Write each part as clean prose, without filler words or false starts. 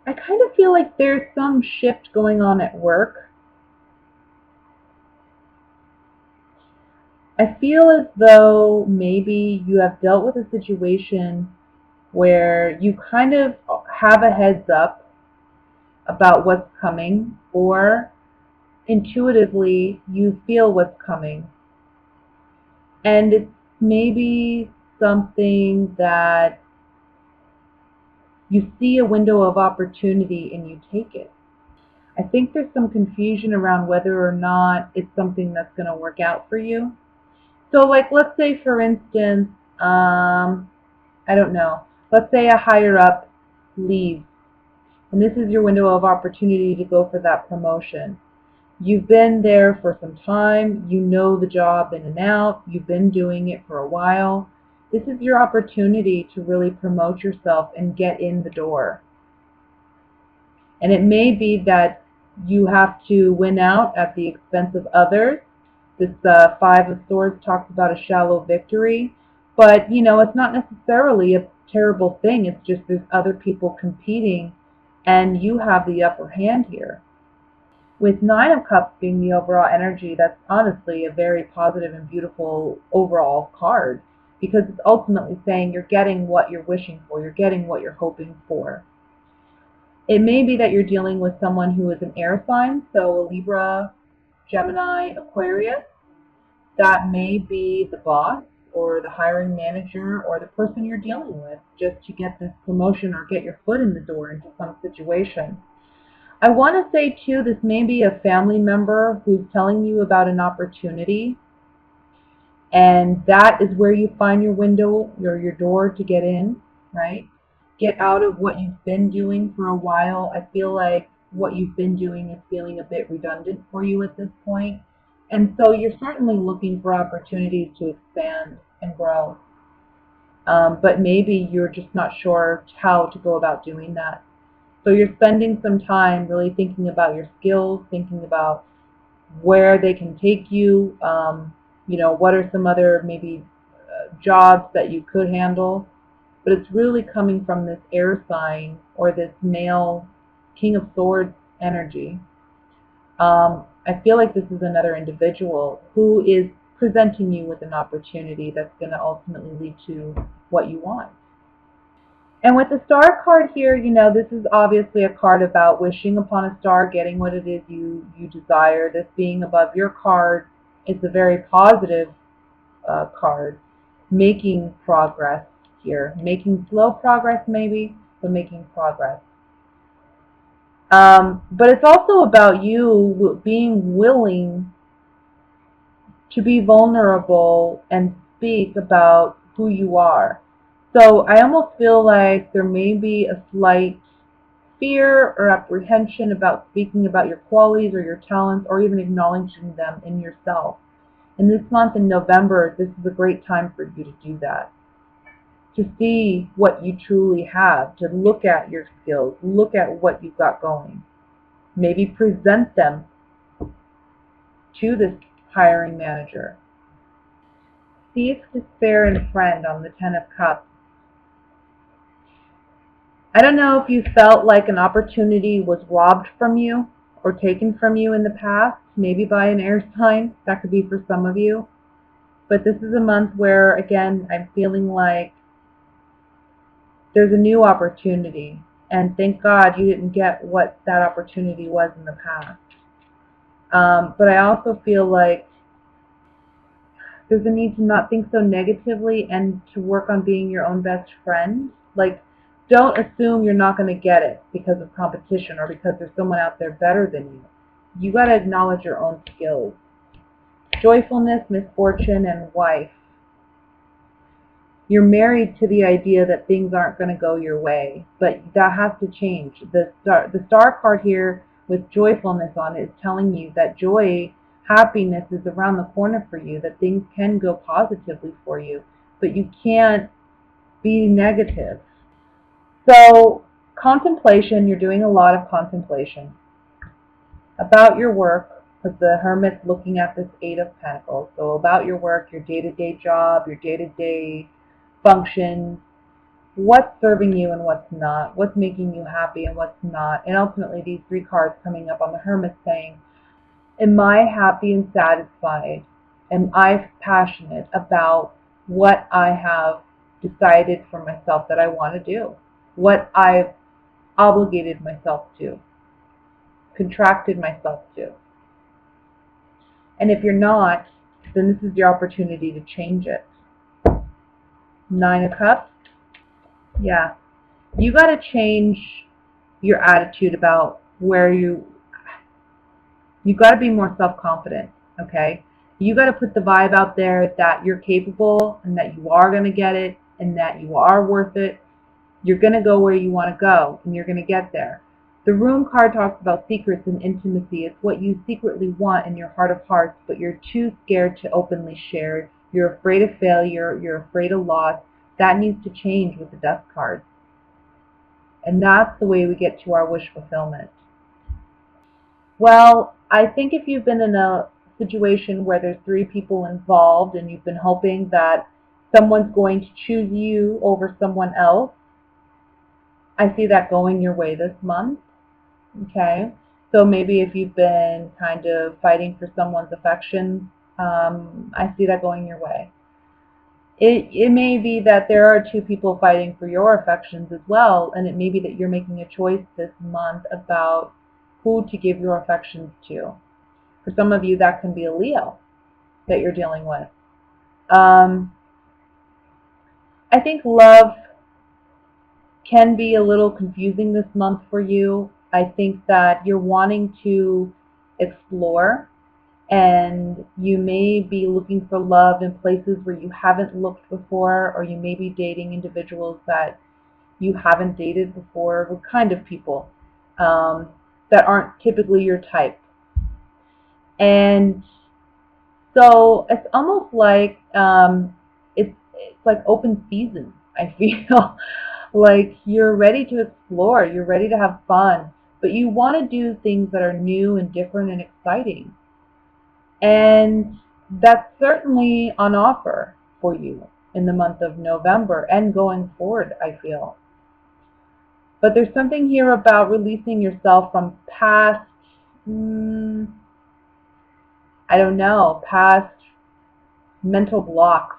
I kind of feel like there's some shift going on at work. I feel as though maybe you have dealt with a situation where you kind of have a heads up about what's coming, or intuitively you feel what's coming. And it's maybe something that you see a window of opportunity and you take it. I think there's some confusion around whether or not it's something that's going to work out for you. So, like, let's say, for instance, I don't know, let's say a higher up leaves, and this is your window of opportunity to go for that promotion. You've been there for some time, you know the job in and out, you've been doing it for a while. This is your opportunity to really promote yourself and get in the door. And it may be that you have to win out at the expense of others. This Five of Swords talks about a shallow victory, but it's not necessarily a terrible thing. It's just there's other people competing, and you have the upper hand here. With Nine of Cups being the overall energy, that's honestly a very positive and beautiful overall card, because it's ultimately saying you're getting what you're wishing for, you're getting what you're hoping for. It may be that you're dealing with someone who is an air sign, so a Libra, Gemini, Aquarius. That may be the boss or the hiring manager or the person you're dealing with just to get this promotion or get your foot in the door into some situation. I want to say, too, this may be a family member who's telling you about an opportunity, and that is where you find your window or your door to get in, right? Get out of what you've been doing for a while. I feel like what you've been doing is feeling a bit redundant for you at this point. And so you're certainly looking for opportunities to expand and grow. But maybe you're just not sure how to go about doing that. So you're spending some time really thinking about your skills, thinking about where they can take you, what are some other maybe jobs that you could handle. But it's really coming from this air sign or this male King of Swords energy. I feel like this is another individual who is presenting you with an opportunity that's going to ultimately lead to what you want. And with the star card here, this is obviously a card about wishing upon a star, getting what it is you desire. This being above your card, it's a very positive card, making progress here. Making slow progress maybe, but making progress. But it's also about you being willing to be vulnerable and speak about who you are. So I almost feel like there may be a slight fear or apprehension about speaking about your qualities or your talents, or even acknowledging them in yourself. And this month in November, this is a great time for you to do that. To see what you truly have, to look at your skills, look at what you've got going. Maybe present them to this hiring manager. Cease despair in a friend on the Ten of Cups. I don't know if you felt like an opportunity was robbed from you or taken from you in the past, maybe by an air sign. That could be for some of you. But this is a month where, again, I'm feeling like there's a new opportunity. And thank God you didn't get what that opportunity was in the past. But I also feel like there's a need to not think so negatively and to work on being your own best friend. Like, don't assume you're not going to get it because of competition or because there's someone out there better than you. You got to acknowledge your own skills. Joyfulness, misfortune, and wife. You're married to the idea that things aren't going to go your way, but that has to change. The star card here with joyfulness on it is telling you that joy, happiness is around the corner for you, that things can go positively for you, but you can't be negative. So contemplation, you're doing a lot of contemplation about your work, because the Hermit's looking at this Eight of Pentacles. So about your work, your day-to-day job, your day-to-day functions, what's serving you and what's not, what's making you happy and what's not. And ultimately, these three cards coming up on the Hermit saying, am I happy and satisfied? Am I passionate about what I have decided for myself that I want to do? What I've obligated myself to, contracted myself to. And if you're not, then this is your opportunity to change it. Nine of Cups. Yeah. You got to change your attitude about where you got to be more self-confident, okay? You got to put the vibe out there that you're capable and that you are going to get it and that you are worth it. You're going to go where you want to go and you're going to get there. The Room card talks about secrets and intimacy. It's what you secretly want in your heart of hearts, but you're too scared to openly share. You're afraid of failure. You're afraid of loss. That needs to change with the Death card. And that's the way we get to our wish fulfillment. Well, I think if you've been in a situation where there's three people involved and you've been hoping that someone's going to choose you over someone else, I see that going your way this month. Okay? So maybe if you've been kind of fighting for someone's affection, I see that going your way. It may be that there are two people fighting for your affections as well, and it may be that you're making a choice this month about who to give your affections to. For some of you, that can be a Leo that you're dealing with. I think love can be a little confusing this month for you. I think that you're wanting to explore, and you may be looking for love in places where you haven't looked before, or you may be dating individuals that you haven't dated before, what kind of people that aren't typically your type. And so it's almost like it's like open season, I feel. Like you're ready to explore, you're ready to have fun, but you want to do things that are new and different and exciting. And that's certainly on offer for you in the month of November and going forward, I feel. But there's something here about releasing yourself from past, I don't know, past mental blocks.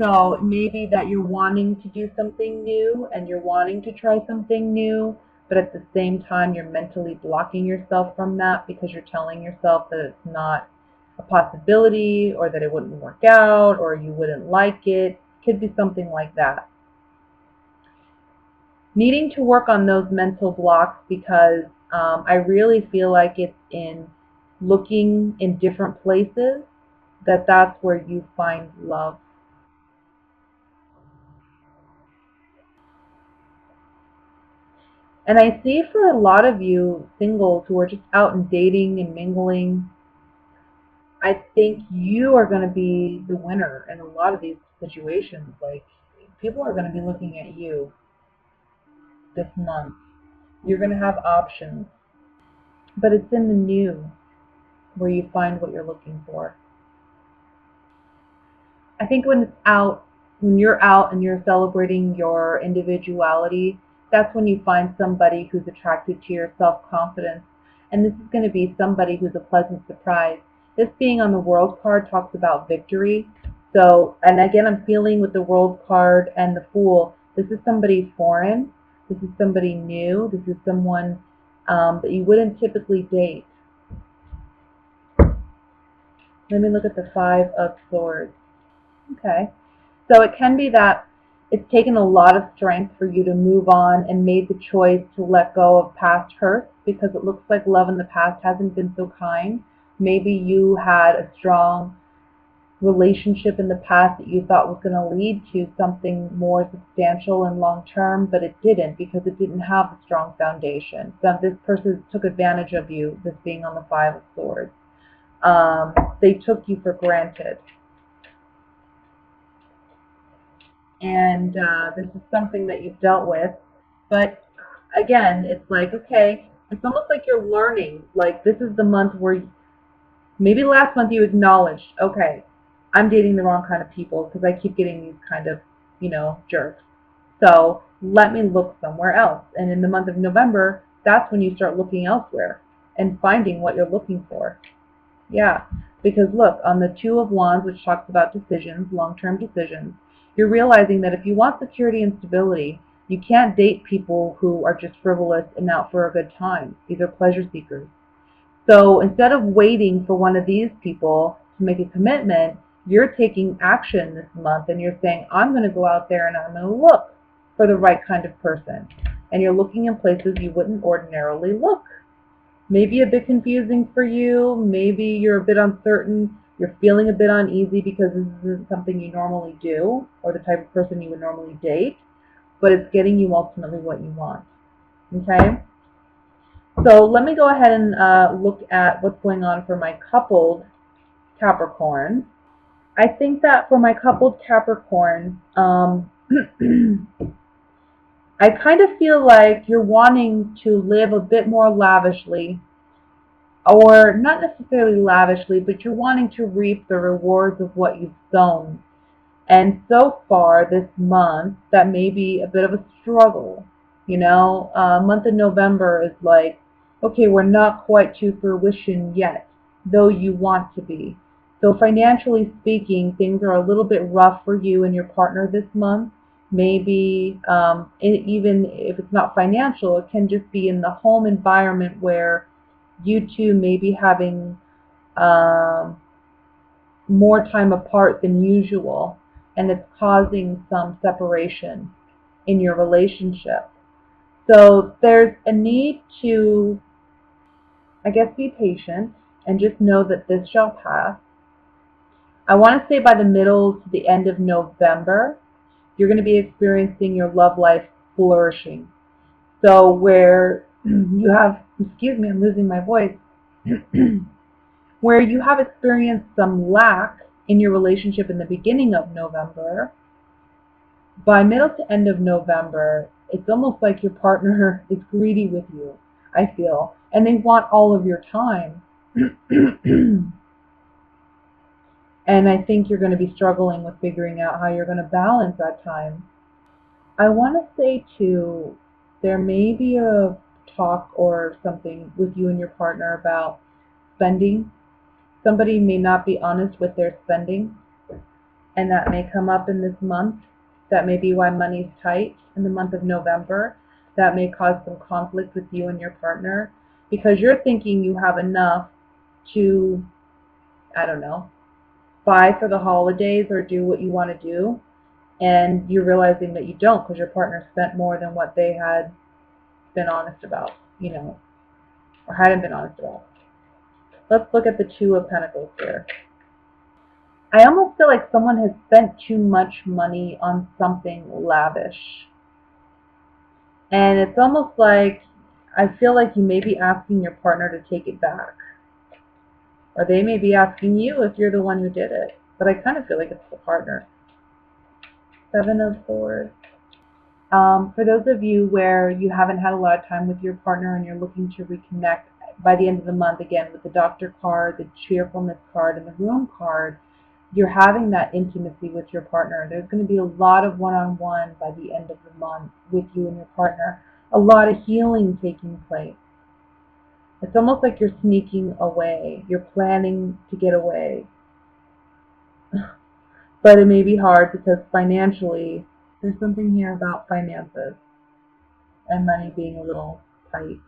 So maybe that you're wanting to do something new and you're wanting to try something new, but at the same time you're mentally blocking yourself from that because you're telling yourself that it's not a possibility or that it wouldn't work out or you wouldn't like it. Could be something like that. Needing to work on those mental blocks because I really feel like it's in looking in different places that's where you find love. And I see for a lot of you singles who are just out and dating and mingling, I think you are going to be the winner in a lot of these situations. Like, people are going to be looking at you this month. You're going to have options. But it's in the new where you find what you're looking for. I think when you're out and you're celebrating your individuality, that's when you find somebody who's attracted to your self-confidence. And this is going to be somebody who's a pleasant surprise. This being on the World card talks about victory. So, and again, I'm feeling with the World card and the Fool, this is somebody foreign. This is somebody new. This is someone that you wouldn't typically date. Let me look at the Five of Swords. Okay. So it can be that it's taken a lot of strength for you to move on and made the choice to let go of past hurts because it looks like love in the past hasn't been so kind. Maybe you had a strong relationship in the past that you thought was going to lead to something more substantial and long term, but it didn't because it didn't have a strong foundation. So this person took advantage of you, this being on the Five of Swords. They took you for granted. And this is something that you've dealt with. But again, it's like, okay, it's almost like you're learning. Like, this is the month where maybe last month you acknowledged, okay, I'm dating the wrong kind of people because I keep getting these kind of jerks. So let me look somewhere else. And in the month of November, that's when you start looking elsewhere and finding what you're looking for. Yeah, because look, on the Two of Wands, which talks about decisions, long-term decisions, you're realizing that if you want security and stability, you can't date people who are just frivolous and out for a good time. These are pleasure seekers. So instead of waiting for one of these people to make a commitment, you're taking action this month and you're saying, I'm going to go out there and I'm going to look for the right kind of person. And you're looking in places you wouldn't ordinarily look. Maybe a bit confusing for you. Maybe you're a bit uncertain. You're feeling a bit uneasy because this isn't something you normally do or the type of person you would normally date. But it's getting you ultimately what you want. Okay? So let me go ahead and look at what's going on for my coupled Capricorn. I think that for my coupled Capricorn, I kind of feel like you're wanting to live a bit more lavishly, or not necessarily lavishly, but you're wanting to reap the rewards of what you've sown. And so far this month, that may be a bit of a struggle. Month of November is like, okay, we're not quite to fruition yet, though you want to be. So financially speaking, things are a little bit rough for you and your partner this month. Maybe even if it's not financial, it can just be in the home environment where you two may be having more time apart than usual, and it's causing some separation in your relationship. So there's a need to, I guess, be patient and just know that this shall pass. I want to say by the middle to the end of November, you're going to be experiencing your love life flourishing. So where you have, excuse me, I'm losing my voice, where you have experienced some lack in your relationship in the beginning of November, by middle to end of November, it's almost like your partner is greedy with you, I feel, and they want all of your time. And I think you're going to be struggling with figuring out how you're going to balance that time. I want to say, too, there may be a talk or something with you and your partner about spending. Somebody may not be honest with their spending, and that may come up in this month. That may be why money's tight in the month of November. That may cause some conflict with you and your partner because you're thinking you have enough to, I don't know, buy for the holidays or do what you want to do, and you're realizing that you don't because your partner spent more than what they had been honest about, or hadn't been honest about. Let's look at the Two of Pentacles here. I almost feel like someone has spent too much money on something lavish. And it's almost like, I feel like you may be asking your partner to take it back. Or they may be asking you if you're the one who did it. But I kind of feel like it's the partner. Seven of Swords. For those of you where you haven't had a lot of time with your partner and you're looking to reconnect by the end of the month, again, with the Doctor card, the Cheerfulness card, and the Room card, you're having that intimacy with your partner. There's going to be a lot of one-on-one by the end of the month with you and your partner. A lot of healing taking place. It's almost like you're sneaking away. You're planning to get away. But it may be hard because financially, there's something here about finances and money being a little tight.